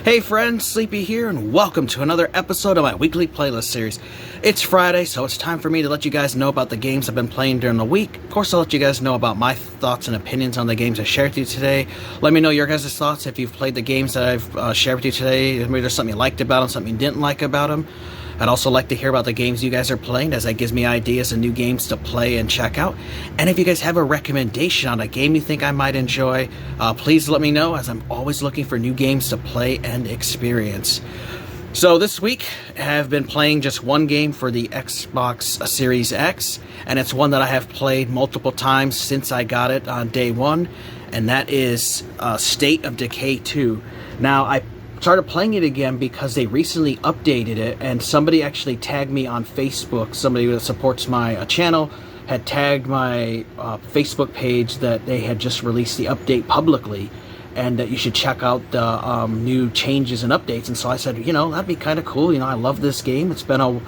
Hey friends, Sleepy here, and welcome to another episode of my weekly playlist series. It's Friday, so it's time for me to let you guys know about the games I've been playing during the week. Of course, I'll let you guys know about my thoughts and opinions on the games I shared with you today. Let me know your guys' thoughts if you've played the games that I've shared with you today. Maybe there's something you liked about them, something you didn't like about them. I'd also like to hear about the games you guys are playing, as that gives me ideas and new games to play and check out. And if you guys have a recommendation on a game you think I might enjoy, please let me know, as I'm always looking for new games to play and experience. So this week, I have been playing just one game for the Xbox Series X, and it's one that I have played multiple times since I got it on day one, and that is State of Decay 2. Now, I started playing it again because they recently updated it, and somebody actually tagged me on Facebook. Somebody that supports my channel had tagged my Facebook page that they had just released the update publicly, and that you should check out the new changes and updates. And so I said, you know, that'd be kind of cool. You know, I love this game. It's been a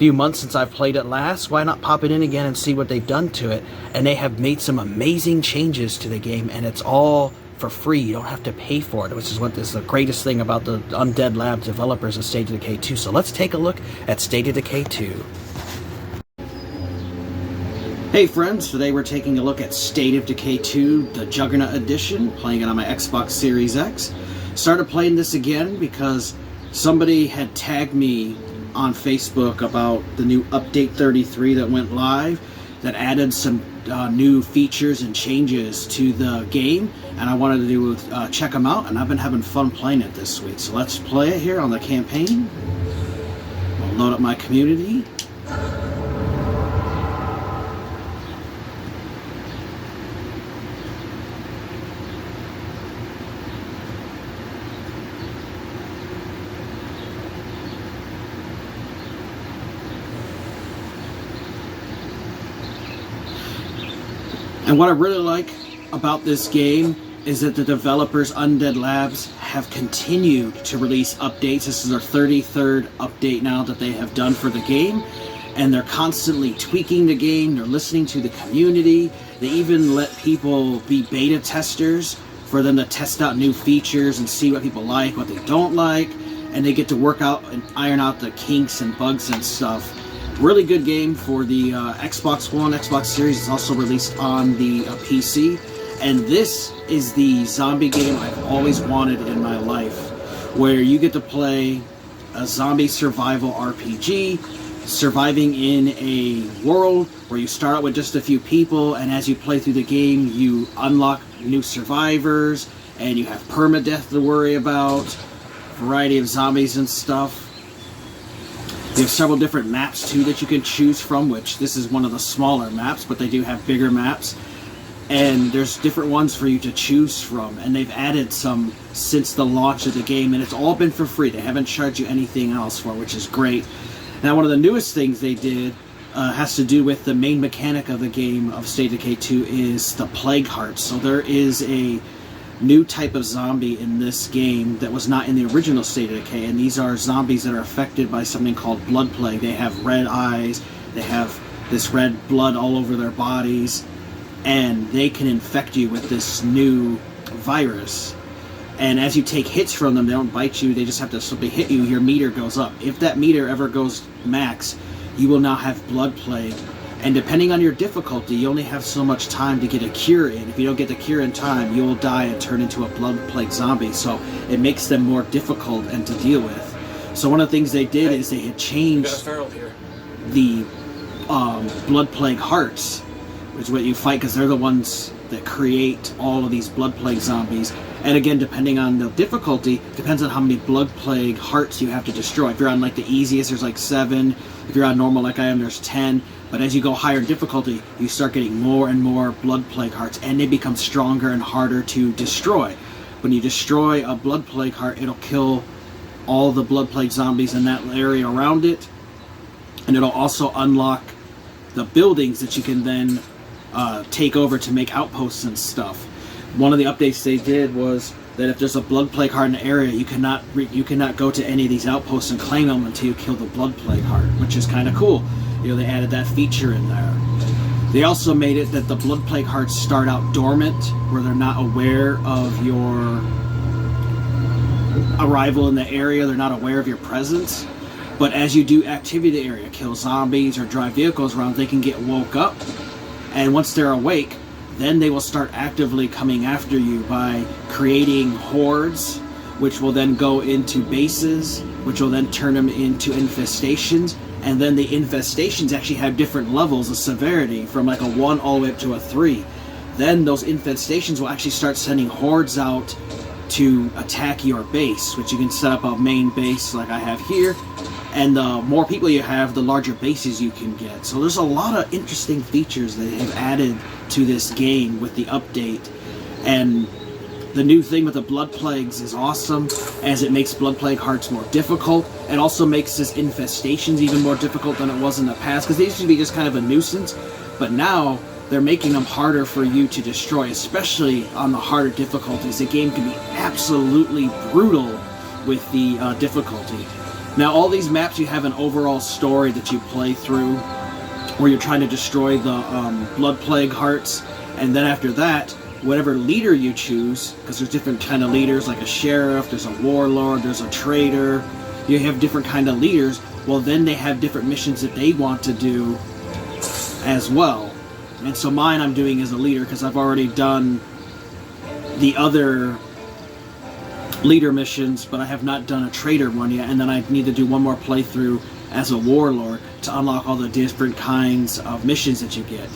few months since I've played it last. Why not pop it in again and see what they've done to it? And they have made some amazing changes to the game, and it's all for free. You don't have to pay for it, which is what is the greatest thing about the Undead Labs developers of State of Decay 2. So let's take a look at State of Decay 2. Hey friends, today we're taking a look at State of Decay 2, the Juggernaut Edition, playing it on my Xbox Series X. Started playing this again because somebody had tagged me on Facebook about the new Update 33 that went live, that added some new features and changes to the game, and I wanted to check them out, and I've been having fun playing it this week. So let's play it here on the campaign. I'll load up my community. And what I really like about this game is that the developers, Undead Labs, have continued to release updates. This is their 33rd update now that they have done for the game, and they're constantly tweaking the game. They're listening to the community. They even let people be beta testers for them to test out new features and see what people like, what they don't like, and they get to work out and iron out the kinks and bugs and stuff. Really good game for the Xbox One, Xbox Series. It's also released on the PC. And this is the zombie game I've always wanted in my life, where you get to play a zombie survival RPG, surviving in a world where you start out with just a few people, and as you play through the game, you unlock new survivors, and you have permadeath to worry about, variety of zombies and stuff. They have several different maps too that you can choose from, which this is one of the smaller maps, but they do have bigger maps. And there's different ones for you to choose from, and they've added some since the launch of the game, and it's all been for free. They haven't charged you anything else for it, which is great. Now, one of the newest things they did has to do with the main mechanic of the game of State of Decay 2 is the plague hearts. So there is a new type of zombie in this game that was not in the original State of Decay, and these are zombies that are affected by something called blood plague. They have red eyes, they have this red blood all over their bodies, and they can infect you with this new virus. And as you take hits from them, they don't bite you, they just have to simply hit you, your meter goes up. If that meter ever goes max, you will now have blood plague. And depending on your difficulty, you only have so much time to get a cure in. If you don't get the cure in time, you will die and turn into a blood plague zombie. So it makes them more difficult and to deal with. So one of the things they did is they had changed the blood plague hearts, which is what you fight, because they're the ones that create all of these blood plague zombies. And again, depending on the difficulty, depends on how many blood plague hearts you have to destroy. If you're on like the easiest, there's like 7. If you're on normal like I am, there's 10. But as you go higher in difficulty, you start getting more and more blood plague hearts, and they become stronger and harder to destroy. When you destroy a blood plague heart, it'll kill all the blood plague zombies in that area around it, and it'll also unlock the buildings that you can then take over to make outposts and stuff. One of the updates they did was that if there's a blood plague heart in the area, you cannot go to any of these outposts and claim them until you kill the blood plague heart, which is kind of cool. You know, they added that feature in there. They also made it that the blood plague hearts start out dormant, where they're not aware of your arrival in the area, they're not aware of your presence. But as you do activity in the area, kill zombies or drive vehicles around, they can get woke up. And once they're awake, then they will start actively coming after you by creating hordes, which will then go into bases, which will then turn them into infestations. And then the infestations actually have different levels of severity, from like a 1 all the way up to a 3. Then those infestations will actually start sending hordes out to attack your base, which you can set up a main base like I have here. And the more people you have, the larger bases you can get. So there's a lot of interesting features that they've added to this game with the update. And the new thing with the Blood Plagues is awesome, as it makes Blood Plague Hearts more difficult. It also makes this infestations even more difficult than it was in the past, because they used to be just kind of a nuisance. But now, they're making them harder for you to destroy, especially on the harder difficulties. The game can be absolutely brutal with the difficulty. Now, all these maps, you have an overall story that you play through, where you're trying to destroy the Blood Plague Hearts, and then after that, whatever leader you choose, because there's different kind of leaders, like a sheriff, there's a warlord, there's a traitor, you have different kind of leaders, well then they have different missions that they want to do as well. And so mine I'm doing as a leader, because I've already done the other leader missions, but I have not done a traitor one yet, and then I need to do one more playthrough as a warlord to unlock all the different kinds of missions that you get.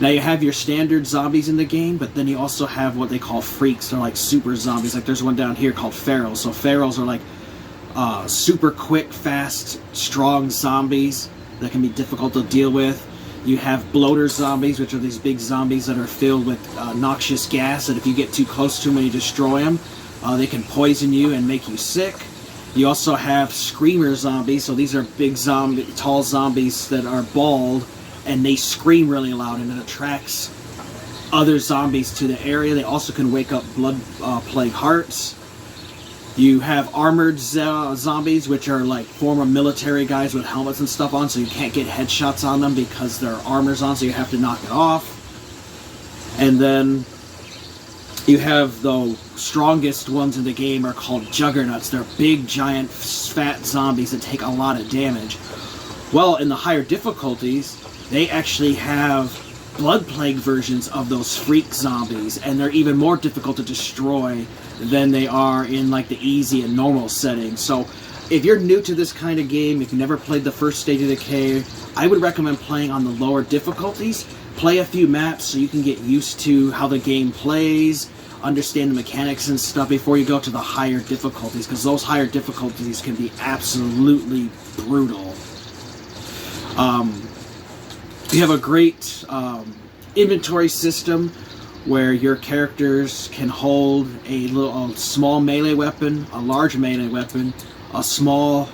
Now you have your standard zombies in the game, but then you also have what they call freaks. They're like super zombies. Like there's one down here called ferals. So ferals are like super quick, fast, strong zombies that can be difficult to deal with. You have bloater zombies, which are these big zombies that are filled with noxious gas, and if you get too close to them when you destroy them, they can poison you and make you sick. You also have screamer zombies, so these are big tall zombies that are bald, and they scream really loud, and it attracts other zombies to the area. They also can wake up Blood Plague Hearts. You have armored zombies, which are like former military guys with helmets and stuff on, so you can't get headshots on them because their armor's on, so you have to knock it off. And then you have the strongest ones in the game are called juggernauts. They're big, giant, fat zombies that take a lot of damage. Well, in the higher difficulties, they actually have Blood Plague versions of those freak zombies, and they're even more difficult to destroy than they are in like the easy and normal settings. So if you're new to this kind of game, if you never played the first State of Decay, I would recommend playing on the lower difficulties. Play a few maps so you can get used to how the game plays, understand the mechanics and stuff before you go to the higher difficulties, because those higher difficulties can be absolutely brutal. You have a great inventory system where your characters can hold a small melee weapon, a large melee weapon, a small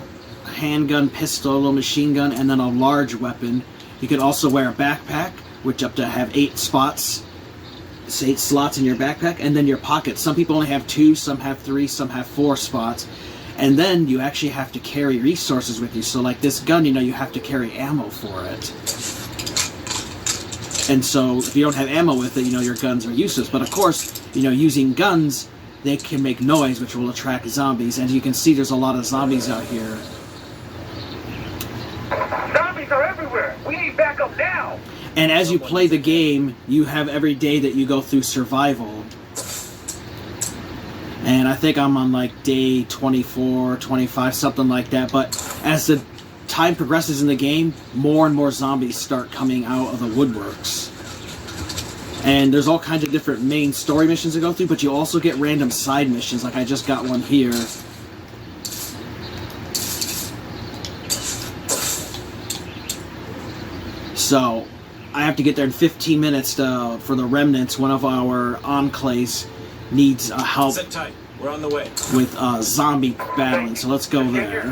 handgun, pistol, a little machine gun, and then a large weapon. You can also wear a backpack, which up to have 8 spots. It's 8 slots in your backpack, and then your pockets. Some people only have 2, some have 3, some have 4 spots. And then you actually have to carry resources with you. So like this gun, you have to carry ammo for it. And so if you don't have ammo with it, your guns are useless. But of course, using guns, they can make noise, which will attract zombies. And you can see there's a lot of zombies out here. Zombies are everywhere. We need backup now. And as you play the game, you have every day that you go through survival. And I think I'm on like day 24, 25, something like that. But as the time progresses in the game, more and more zombies start coming out of the woodworks. And there's all kinds of different main story missions to go through, but you also get random side missions, like I just got one here. So I have to get there in 15 minutes for the remnants. One of our enclaves needs help. Sit tight. We're on the way. With zombie battling, so let's go there.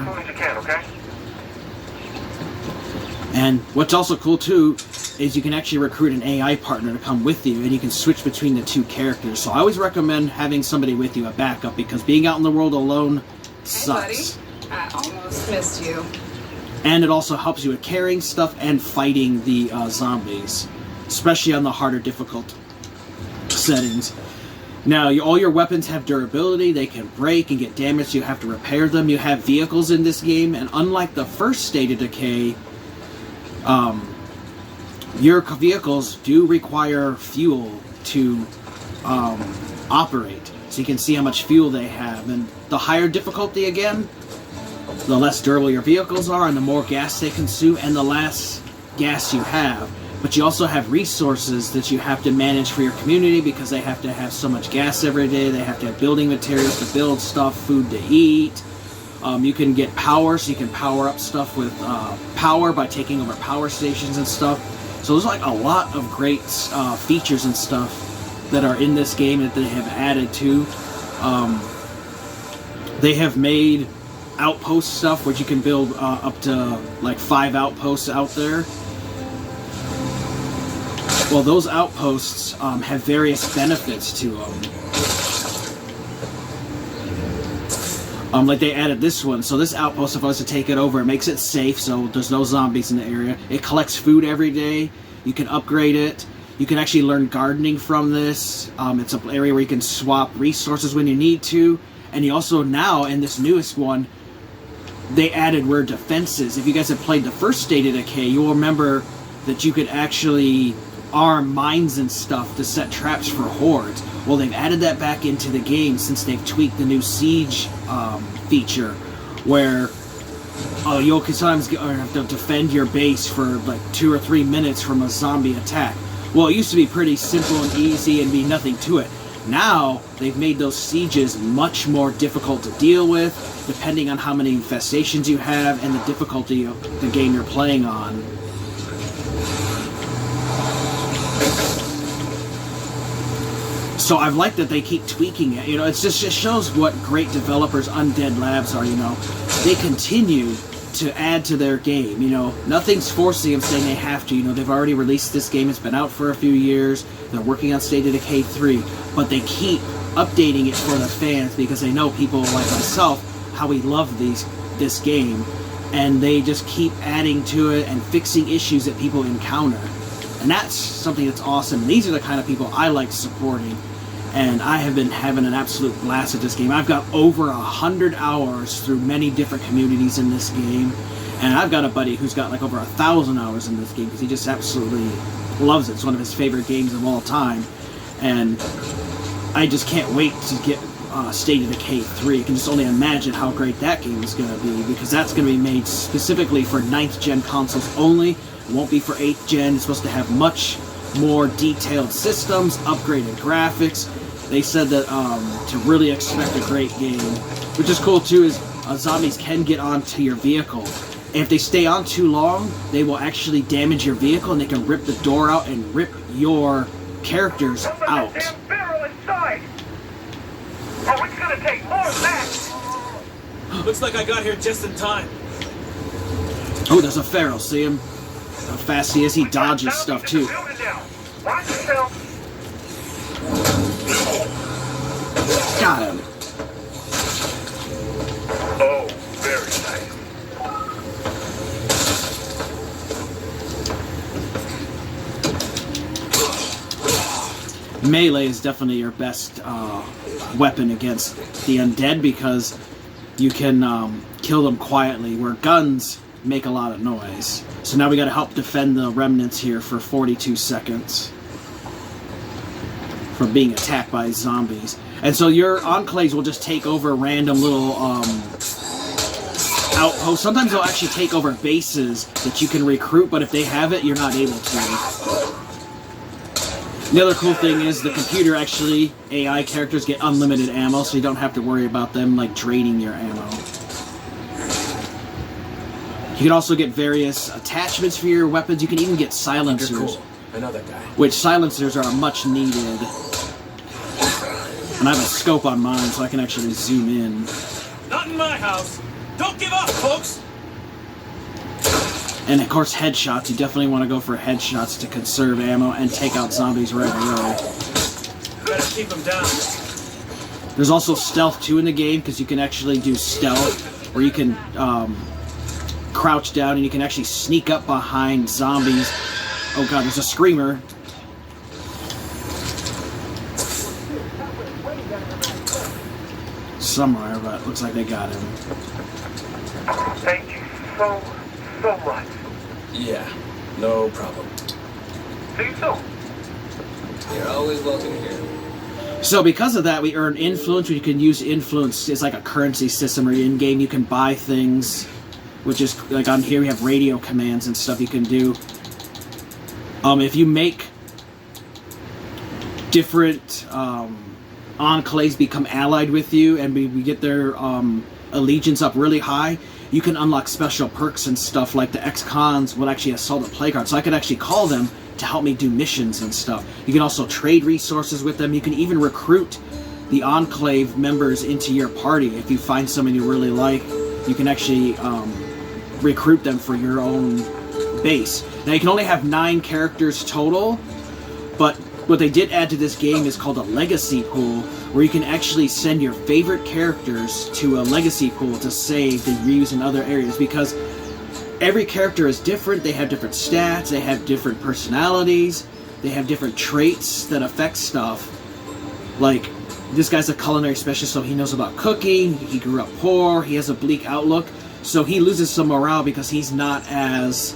And what's also cool too is you can actually recruit an AI partner to come with you, and you can switch between the 2 characters. So I always recommend having somebody with you, a backup, because being out in the world alone sucks. Hey buddy, I almost missed you. And it also helps you with carrying stuff and fighting the zombies, especially on the harder difficult settings. Now, all your weapons have durability. They can break and get damaged. You have to repair them. You have vehicles in this game, and unlike the first State of Decay, your vehicles do require fuel to operate. So you can see how much fuel they have. And the higher difficulty, again, the less durable your vehicles are, and the more gas they consume, and the less gas you have. But you also have resources that you have to manage for your community because they have to have so much gas every day. They have to have building materials to build stuff, food to eat. You can get power, so you can power up stuff with power by taking over power stations and stuff. So there's like a lot of great features and stuff that are in this game that they have added to. They have made outpost stuff where you can build up to like 5 outposts out there. Well, those outposts have various benefits to them. Like they added this one. So this outpost, if I was to take it over, it makes it safe, so there's no zombies in the area. It collects food every day. You can upgrade it. You can actually learn gardening from this. It's an area where you can swap resources when you need to. And you also now, in this newest one, they added where defenses. If you guys have played the first State of Decay, you'll remember that you could actually arm mines and stuff to set traps for hordes. Well, they've added that back into the game since they've tweaked the new siege feature, where you'll sometimes have to defend your base for like 2 or 3 minutes from a zombie attack. Well, it used to be pretty simple and easy and be nothing to it. Now, they've made those sieges much more difficult to deal with, depending on how many infestations you have and the difficulty of the game you're playing on. So I've liked that they keep tweaking it. You know, it just shows what great developers Undead Labs are, you know. They continue to add to their game, you know. Nothing's forcing them, saying they have to. You know, they've already released this game. It's been out for a few years. They're working on State of Decay 3. But they keep updating it for the fans because they know people like myself, how we love this game. And they just keep adding to it and fixing issues that people encounter. And that's something that's awesome. These are the kind of people I like supporting. And I have been having an absolute blast at this game. I've got over 100 hours through many different communities in this game. And I've got a buddy who's got like over 1,000 hours in this game because he just absolutely loves it. It's one of his favorite games of all time. And I just can't wait to get State of Decay 3. I can just only imagine how great that game is going to be, because that's going to be made specifically for 9th gen consoles only. It won't be for 8th gen. It's supposed to have much more detailed systems, upgraded graphics. They said that to really expect a great game. Which is cool too, is zombies can get onto your vehicle. And if they stay on too long, they will actually damage your vehicle, and they can rip the door out and rip your characters out. There's a damn barrel inside. Oh, it's gonna take more than that. Looks like I got here just in time. Oh, there's a feral. See him? How fast he is. He dodges stuff too. Watch yourself. Got him. Oh, very nice. Melee is definitely your best weapon against the undead, because you can kill them quietly, where guns make a lot of noise. So now we gotta help defend the remnants here for 42 seconds from being attacked by zombies. And so your enclaves will just take over random little outposts. Sometimes they'll actually take over bases that you can recruit, but if they have it, you're not able to. The other cool thing is the computer actually, AI characters get unlimited ammo, so you don't have to worry about them like draining your ammo. You can also get various attachments for your weapons. You can even get silencers. You're cool. I know that guy. Which silencers are much needed. And I have a scope on mine, so I can actually zoom in. Not in my house. Don't give up, folks. And of course, headshots. You definitely want to go for headshots to conserve ammo and take out zombies right away. Better keep them down. There's also stealth too in the game, because you can actually do stealth, where you can crouch down and you can actually sneak up behind zombies. Oh god, there's a screamer. somewhere, but looks like they got him. Thank you so much. Yeah, no problem. See you soon. You're always welcome here. So because of that, we earn influence. We can use influence. It's like a currency system where in game you can buy things, which is like on here we have radio commands and stuff you can do. If you make different enclaves become allied with you, and we get their allegiance up really high, you can unlock special perks and stuff. Like the ex-cons would actually assault a plague heart, so I could actually call them to help me do missions and stuff. You can also trade resources with them. You can even recruit the enclave members into your party. If you find someone you really like, you can actually recruit them for your own base. Now you can only have 9 characters total, but what they did add to this game is called a legacy pool, where you can actually send your favorite characters to a legacy pool to save, to reuse in other areas, because every character is different. They have different stats, they have different personalities, they have different traits that affect stuff. Like, this guy's a culinary specialist, so he knows about cooking, he grew up poor, he has a bleak outlook, so he loses some morale because he's not as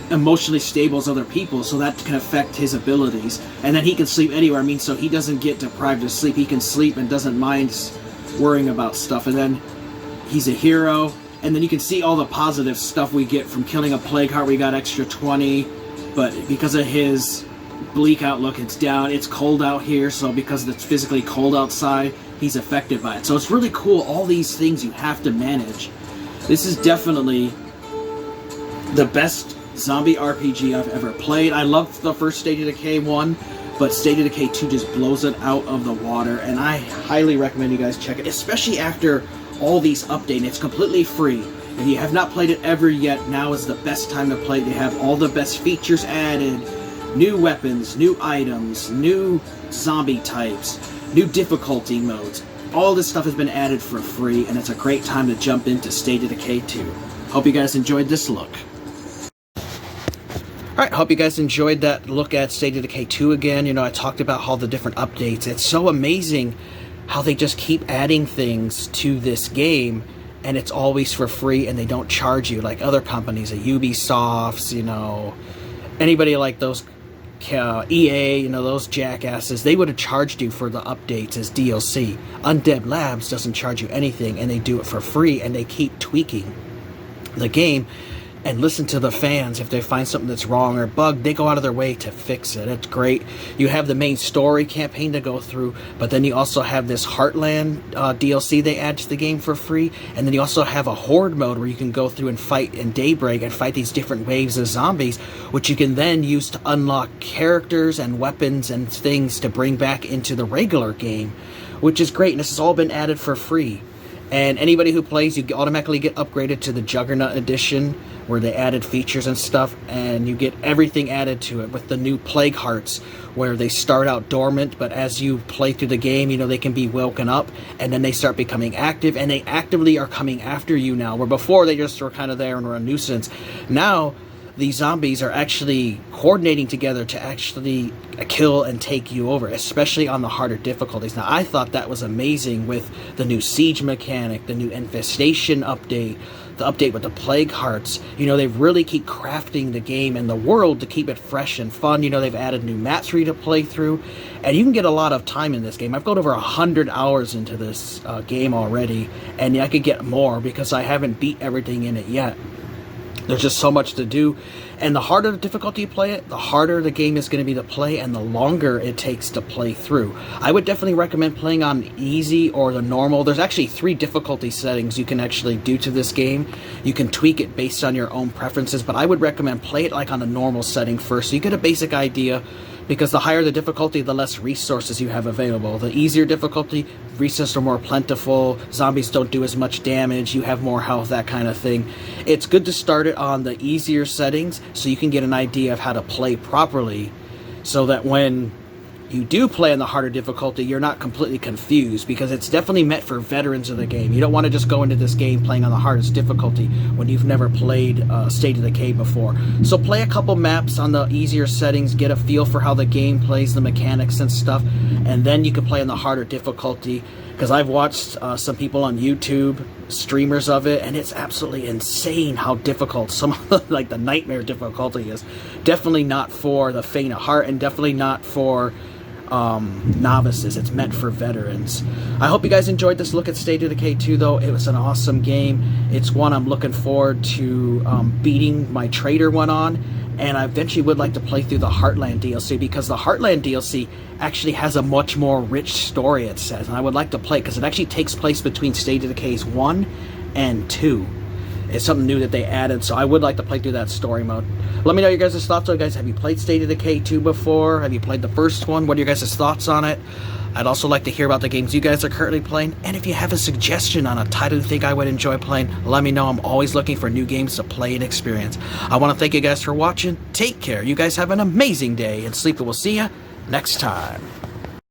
emotionally stable as other people, so that can affect his abilities. And then he can sleep anywhere. I mean, so he doesn't get deprived of sleep. He can sleep and doesn't mind worrying about stuff. And then he's a hero. And then you can see all the positive stuff we get from killing a plague heart. We got extra 20, but because of his bleak outlook, it's down. It's cold out here, so because it's physically cold outside, he's affected by it. So it's really cool, all these things you have to manage. This is definitely the best zombie RPG I've ever played. I loved the first State of Decay 1, but State of Decay 2 just blows it out of the water, and I highly recommend you guys check it, especially after all these updates. It's completely free. If you have not played it ever yet, now is the best time to play. They have all the best features added, new weapons, new items, new zombie types, new difficulty modes. All this stuff has been added for free, and it's a great time to jump into State of Decay 2. Hope you guys enjoyed this look. Alright, hope you guys enjoyed that look at State of Decay 2 again. You know, I talked about all the different updates. It's so amazing how they just keep adding things to this game, and it's always for free, and they don't charge you like other companies, like Ubisofts, you know, anybody like those, EA, you know, those jackasses. They would have charged you for the updates as DLC. Undead Labs doesn't charge you anything, and they do it for free, and they keep tweaking the game. And listen to the fans. If they find something that's wrong or bugged, they go out of their way to fix it. It's great. You have the main story campaign to go through, but then you also have this Heartland DLC they add to the game for free, and then you also have a Horde mode where you can go through and fight in Daybreak and fight these different waves of zombies, which you can then use to unlock characters and weapons and things to bring back into the regular game, which is great, and this has all been added for free. And anybody who plays, you automatically get upgraded to the Juggernaut Edition, where they added features and stuff, and you get everything added to it with the new Plague Hearts, where they start out dormant, but as you play through the game, you know, they can be woken up, and then they start becoming active, and they actively are coming after you now, where before they just were kind of there and were a nuisance. Now, these zombies are actually coordinating together to actually kill and take you over, especially on the harder difficulties. Now, I thought that was amazing with the new siege mechanic, the new infestation update, the update with the plague hearts. You know, they really keep crafting the game and the world to keep it fresh and fun. You know, they've added new maps for you to play through, and you can get a lot of time in this game. I've got over 100 hours into this game already, and I could get more because I haven't beat everything in it yet. There's just so much to do, and the harder the difficulty you play it, the harder the game is going to be to play, and the longer it takes to play through. I would definitely recommend playing on easy or the normal. There's actually 3 difficulty settings you can actually do to this game. You can tweak it based on your own preferences, but I would recommend play it like on a normal setting first, so you get a basic idea, because the higher the difficulty, the less resources you have available. The easier difficulty, resources are more plentiful, zombies don't do as much damage, you have more health, that kind of thing. It's good to start it on the easier settings so you can get an idea of how to play properly, so that when you do play on the harder difficulty, you're not completely confused, because it's definitely meant for veterans of the game. You don't want to just go into this game playing on the hardest difficulty when you've never played State of Decay before. So play a couple maps on the easier settings, get a feel for how the game plays, the mechanics and stuff, and then you can play on the harder difficulty, because I've watched some people on YouTube, streamers of it, and it's absolutely insane how difficult some of the, like the nightmare difficulty is. Definitely not for the faint of heart, and definitely not for novices. It's meant for veterans. I hope you guys enjoyed this look at State of Decay 2, though. It was an awesome game. It's one I'm looking forward to beating my trader one on, and I eventually would like to play through the Heartland DLC, because the Heartland DLC actually has a much more rich story, it says, and I would like to play because it actually takes place between State of Decays 1 and 2. It's something new that they added, so I would like to play through that story mode. Let me know your guys' thoughts on it, guys. Have you played State of Decay 2 before? Have you played the first one? What are your guys' thoughts on it? I'd also like to hear about the games you guys are currently playing, and if you have a suggestion on a title you think I would enjoy playing, let me know. I'm always looking for new games to play and experience. I want to thank you guys for watching. Take care. You guys have an amazing day, and Sleepy will see you next time.